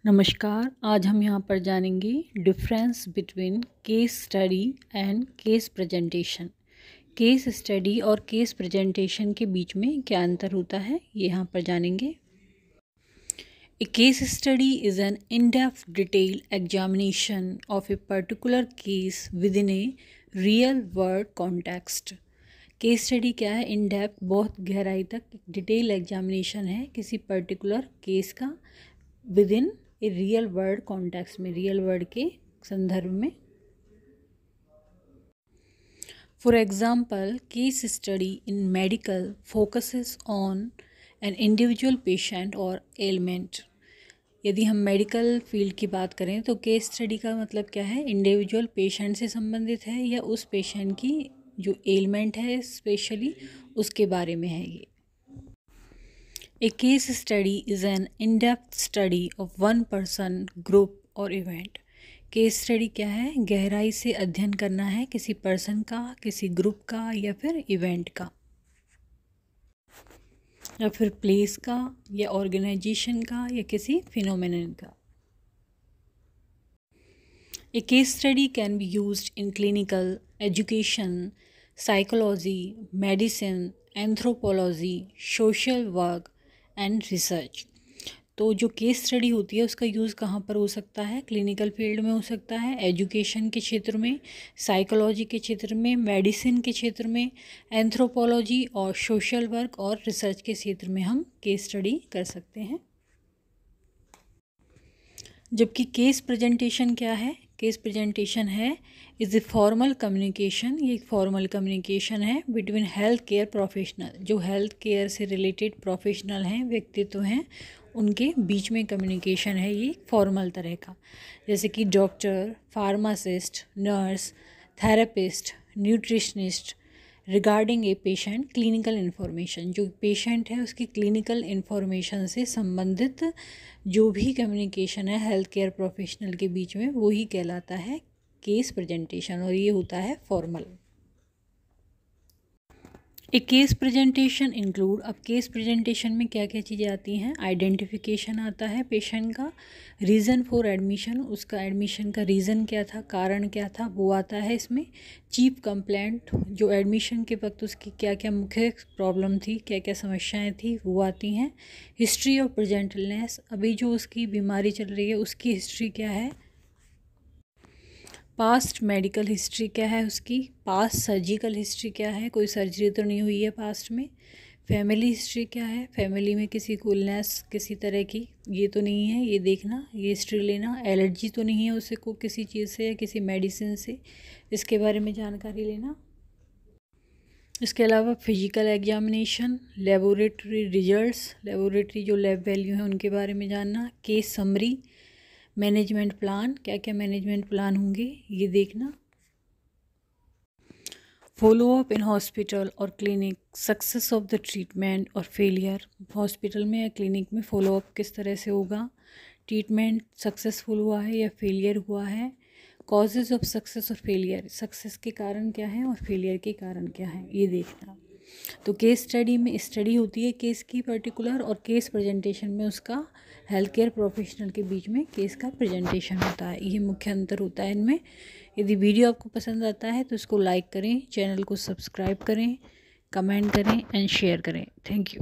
नमस्कार। आज हम यहाँ पर जानेंगे difference between case study and case presentation. Case study और केस प्रेजेंटेशन के बीच में क्या अंतर होता है, ये यहाँ पर जानेंगे। A case study is an in depth detail examination of a particular case with in a real world context. Case study क्या है? इन डेप्थ, बहुत गहराई तक डिटेल एग्जामिनेशन है किसी पर्टिकुलर केस का with in a real world context में, real world के संदर्भ में। For example, case study in medical focuses on an individual patient और एलिमेंट। यदि हम मेडिकल फील्ड की बात करें तो केस स्टडी का मतलब क्या है? इंडिविजुअल पेशेंट से संबंधित है या उस पेशेंट की जो एलिमेंट है स्पेशली उसके बारे में है ये। A case study is an in-depth study of one person, group or event. Case study क्या है? गहराई से अध्ययन करना है किसी पर्सन का, किसी ग्रुप का या फिर इवेंट का या फिर प्लेस का या ऑर्गेनाइजेशन का या किसी फिनोमेनन का। A case study can be used in clinical, education, psychology, medicine, anthropology, social work and research. तो जो केस स्टडी होती है उसका यूज़ कहाँ पर हो सकता है? क्लिनिकल फील्ड में हो सकता है, एजुकेशन के क्षेत्र में, साइकोलॉजी के क्षेत्र में, मेडिसिन के क्षेत्र में, एंथ्रोपोलॉजी और सोशल वर्क और रिसर्च के क्षेत्र में हम केस स्टडी कर सकते हैं। जबकि केस प्रेजेंटेशन क्या है? केस प्रेजेंटेशन है इज़ ए फॉर्मल कम्युनिकेशन, ये एक फॉर्मल कम्युनिकेशन है बिटवीन हेल्थ केयर प्रोफेशनल, जो हेल्थ केयर से रिलेटेड प्रोफेशनल हैं, व्यक्तित्व हैं, उनके बीच में कम्युनिकेशन है ये फॉर्मल तरह का। जैसे कि doctor, pharmacist, nurse, therapist, nutritionist regarding a patient clinical information, जो पेशेंट है उसकी क्लिनिकल इन्फॉर्मेशन से संबंधित जो भी कम्युनिकेशन है हेल्थ केयर प्रोफेशनल के बीच में वो ही कहलाता है केस प्रेजेंटेशन, और ये होता है फॉर्मल। ए केस प्रेजेंटेशन इंक्लूड, अब केस प्रेजेंटेशन में क्या क्या चीज़ें आती हैं? आइडेंटिफिकेशन आता है पेशेंट का, रीज़न फॉर एडमिशन, उसका एडमिशन का रीज़न क्या था, कारण क्या था, वो आता है इसमें। चीफ कंप्लेंट, जो एडमिशन के वक्त उसकी क्या क्या मुख्य प्रॉब्लम थी, क्या क्या समस्याएं थी, वो आती हैं। हिस्ट्री ऑफ प्रेजेंट इलनेस, अभी जो उसकी बीमारी चल रही है उसकी हिस्ट्री क्या है। पास्ट मेडिकल हिस्ट्री क्या है उसकी, पास्ट सर्जिकल हिस्ट्री क्या है, कोई सर्जरी तो नहीं हुई है पास्ट में। फैमिली हिस्ट्री क्या है, फैमिली में किसी को इलनेस किसी तरह की ये तो नहीं है, ये देखना, ये हिस्ट्री लेना। एलर्जी तो नहीं है उसे को किसी चीज़ से या किसी मेडिसिन से, इसके बारे में जानकारी लेना। इसके अलावा physical examination, laboratory results, laboratory जो लैब वैल्यू है उनके बारे में जानना। केस समरी, मैनेजमेंट प्लान, क्या क्या मैनेजमेंट प्लान होंगे ये देखना। फॉलो अप इन हॉस्पिटल और clinic, success of the treatment और फेलियर, हॉस्पिटल में या क्लिनिक में फॉलो अप किस तरह से होगा, ट्रीटमेंट सक्सेसफुल हुआ है या फेलियर हुआ है। कॉजेज़ ऑफ सक्सेस और फेलियर, सक्सेस के कारण क्या है और फेलियर के कारण क्या है ये देखना। तो केस स्टडी में स्टडी होती है केस की पर्टिकुलर, और केस प्रेजेंटेशन में उसका हेल्थ केयर प्रोफेशनल के बीच में केस का प्रेजेंटेशन होता है। ये मुख्य अंतर होता है इनमें। यदि वीडियो आपको पसंद आता है तो इसको लाइक करें, चैनल को सब्सक्राइब करें, कमेंट करें एंड शेयर करें। Thank you.